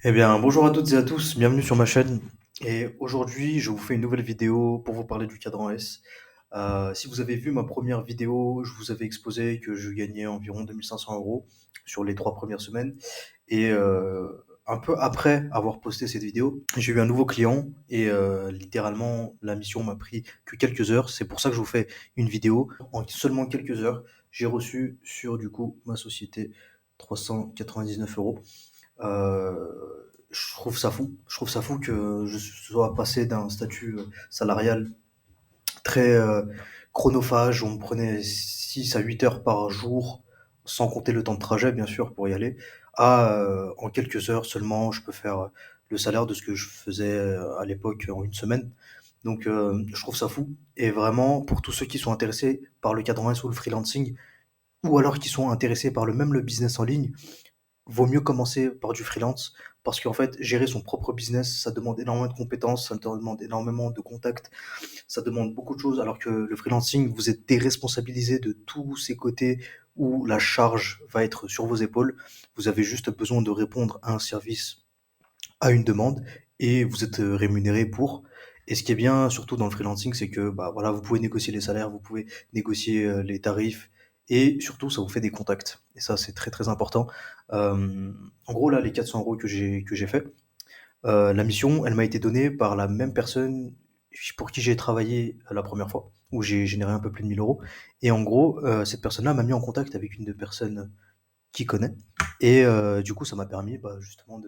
Eh bien, bonjour à toutes et à tous, bienvenue sur ma chaîne. Et aujourd'hui, je vous fais une nouvelle vidéo pour vous parler du cadran S. Si vous avez vu ma première vidéo, je vous avais exposé que je gagnais environ 2 500 € sur les 3 premières semaines. Et un peu après avoir posté cette vidéo, j'ai eu un nouveau client et littéralement, la mission m'a pris que quelques heures. C'est pour ça que je vous fais une vidéo. En seulement quelques heures, j'ai reçu sur du coup ma société 399 €. Je trouve ça fou. Je trouve ça fou que je sois passé d'un statut salarial très chronophage, où on me prenait 6 à 8 heures par jour, sans compter le temps de trajet, bien sûr, pour y aller, à en quelques heures seulement, je peux faire le salaire de ce que je faisais à l'époque en une semaine. Donc, je trouve ça fou. Et vraiment, pour tous ceux qui sont intéressés par le cadran S ou le freelancing, ou alors qui sont intéressés par le business en ligne, vaut mieux commencer par du freelance parce qu'en fait, gérer son propre business, ça demande énormément de compétences, ça demande énormément de contacts, ça demande beaucoup de choses, alors que le freelancing, vous êtes déresponsabilisé de tous ces côtés où la charge va être sur vos épaules. Vous avez juste besoin de répondre à un service, à une demande, et vous êtes rémunéré pour. Et ce qui est bien, surtout dans le freelancing, c'est que bah, voilà, vous pouvez négocier les salaires, vous pouvez négocier les tarifs, et surtout, ça vous fait des contacts. Et ça, c'est très très important. En gros, là, les 400 € que j'ai fait, la mission, elle m'a été donnée par la même personne pour qui j'ai travaillé la première fois, où j'ai généré un peu plus de 1 000 €. Et en gros, cette personne-là m'a mis en contact avec une de personnes qui connaît. Et du coup, ça m'a permis bah, justement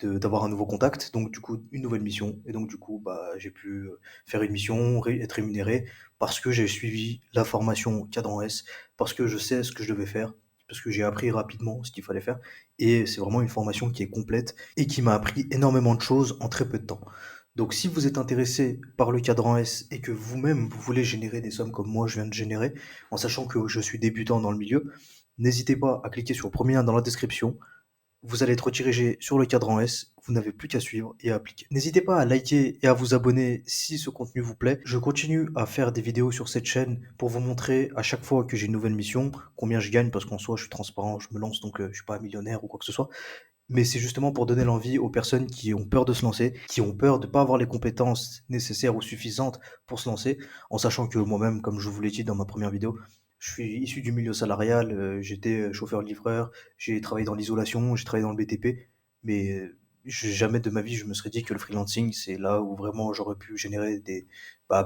d'avoir un nouveau contact, donc du coup, une nouvelle mission. Et donc, du coup, bah, j'ai pu faire une mission, être rémunéré, parce que j'ai suivi la formation Cadran S, parce que je sais ce que je devais faire, parce que j'ai appris rapidement ce qu'il fallait faire. Et c'est vraiment une formation qui est complète et qui m'a appris énormément de choses en très peu de temps. Donc, si vous êtes intéressé par le cadran S et que vous-même, vous voulez générer des sommes comme moi, je viens de générer, en sachant que je suis débutant dans le milieu, n'hésitez pas à cliquer sur le premier lien dans la description. Vous allez être redirigé sur le cadran S. Vous n'avez plus qu'à suivre et à appliquer. N'hésitez pas à liker et à vous abonner si ce contenu vous plaît. Je continue à faire des vidéos sur cette chaîne pour vous montrer à chaque fois que j'ai une nouvelle mission combien je gagne, parce qu'en soi je suis transparent, je me lance, donc je suis pas un millionnaire ou quoi que ce soit. Mais c'est justement pour donner l'envie aux personnes qui ont peur de se lancer, qui ont peur de ne pas avoir les compétences nécessaires ou suffisantes pour se lancer, en sachant que moi-même, comme je vous l'ai dit dans ma première vidéo, je suis issu du milieu salarial, j'étais chauffeur-livreur, j'ai travaillé dans l'isolation, j'ai travaillé dans le BTP, mais jamais de ma vie je me serais dit que le freelancing, c'est là où vraiment j'aurais pu générer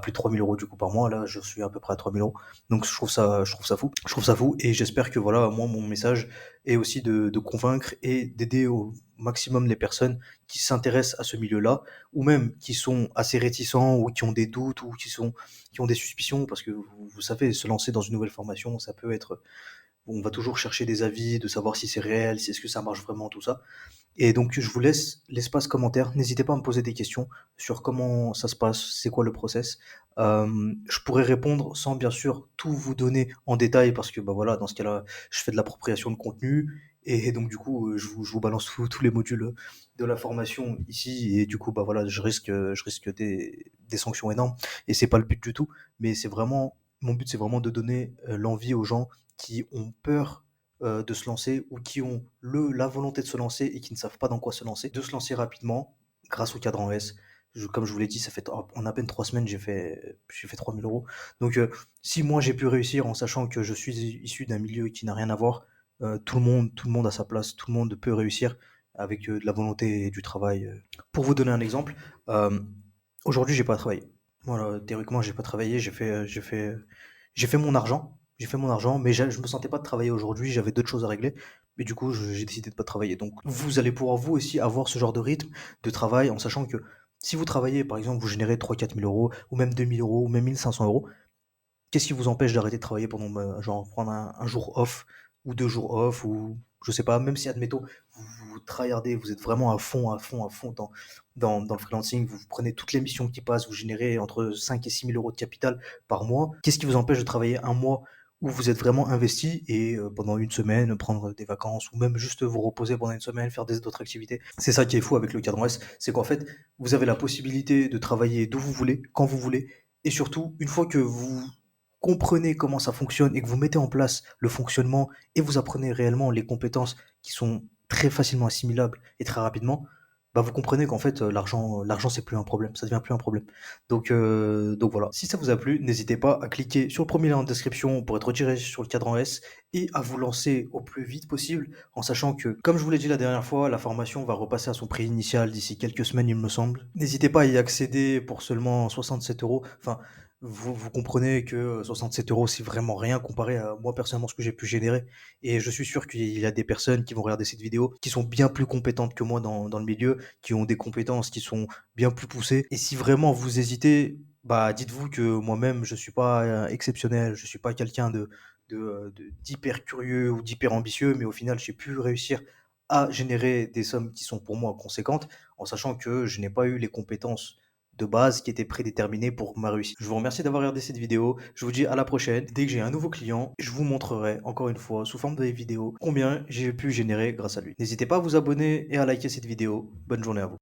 plus de 3 000 € du coup par mois. Là, je suis à peu près à 3 000 €. Donc je trouve ça fou. Je trouve ça fou, et j'espère que voilà, moi, mon message et aussi de convaincre et d'aider au maximum les personnes qui s'intéressent à ce milieu-là, ou même qui sont assez réticents, ou qui ont des doutes, ou qui ont des suspicions, parce que vous savez, se lancer dans une nouvelle formation, ça peut être, on va toujours chercher des avis, de savoir si c'est réel, si est-ce que ça marche vraiment, tout ça. Et donc, je vous laisse l'espace commentaire. N'hésitez pas à me poser des questions sur comment ça se passe, c'est quoi le process. Je pourrais répondre sans bien sûr tout vous donner en détail, parce que bah voilà, dans ce cas-là, je fais de l'appropriation de contenu, et donc du coup, je vous balance tous les modules de la formation ici, et du coup, bah voilà, je risque des sanctions énormes, et c'est pas le but du tout. Mais c'est vraiment, mon but, c'est vraiment de donner l'envie aux gens qui ont peur de se lancer, ou qui ont la volonté de se lancer et qui ne savent pas dans quoi se lancer, de se lancer rapidement grâce au cadran S. Comme je vous l'ai dit, ça fait en à peine 3 semaines, j'ai fait 3 000 €. Donc, si moi j'ai pu réussir en sachant que je suis issu d'un milieu qui n'a rien à voir, tout le monde a sa place, tout le monde peut réussir avec de la volonté et du travail. Pour vous donner un exemple, euh, aujourd'hui j'ai pas travaillé. Voilà, théoriquement j'ai pas travaillé, j'ai fait mon argent. J'ai fait mon argent, mais je me sentais pas de travailler aujourd'hui, j'avais d'autres choses à régler. Mais du coup, j'ai décidé de pas travailler. Donc, vous allez pouvoir vous aussi avoir ce genre de rythme de travail, en sachant que si vous travaillez, par exemple, vous générez 3 000 à 4 000 €, ou même 2 000 €, ou même 1 500 €, qu'est-ce qui vous empêche d'arrêter de travailler pendant, genre, prendre un jour off, ou 2 jours off, ou je sais pas, même si, admettons, vous tryhardez, vous êtes vraiment à fond, à fond, à fond dans le freelancing, vous prenez toutes les missions qui passent, vous générez entre 5 et 6 000 € de capital par mois. Qu'est-ce qui vous empêche de travailler un mois où vous êtes vraiment investi, et pendant une semaine, prendre des vacances, ou même juste vous reposer pendant une semaine, faire des d'autres activités? C'est ça qui est fou avec le cadran S, c'est qu'en fait, vous avez la possibilité de travailler d'où vous voulez, quand vous voulez, et surtout, une fois que vous comprenez comment ça fonctionne et que vous mettez en place le fonctionnement, et vous apprenez réellement les compétences qui sont très facilement assimilables et très rapidement, bah, vous comprenez qu'en fait, l'argent, c'est plus un problème, ça devient plus un problème. Donc voilà. Si ça vous a plu, n'hésitez pas à cliquer sur le premier lien en description pour être redirigé sur le cadran S et à vous lancer au plus vite possible, en sachant que, comme je vous l'ai dit la dernière fois, la formation va repasser à son prix initial d'ici quelques semaines, il me semble. N'hésitez pas à y accéder pour seulement 67 euros. Enfin, vous comprenez que 67 euros, c'est vraiment rien comparé à moi personnellement ce que j'ai pu générer. Et je suis sûr qu'il y a des personnes qui vont regarder cette vidéo qui sont bien plus compétentes que moi dans le milieu, qui ont des compétences qui sont bien plus poussées. Et si vraiment vous hésitez, bah dites-vous que moi-même, je suis pas exceptionnel, je suis pas quelqu'un d'hyper curieux ou d'hyper ambitieux, mais au final, j'ai pu réussir à générer des sommes qui sont pour moi conséquentes, en sachant que je n'ai pas eu les compétences de base qui étaient prédéterminées pour ma réussite. Je vous remercie d'avoir regardé cette vidéo. Je vous dis à la prochaine. Dès que j'ai un nouveau client, je vous montrerai encore une fois sous forme de vidéo combien j'ai pu générer grâce à lui. N'hésitez pas à vous abonner et à liker cette vidéo. Bonne journée à vous.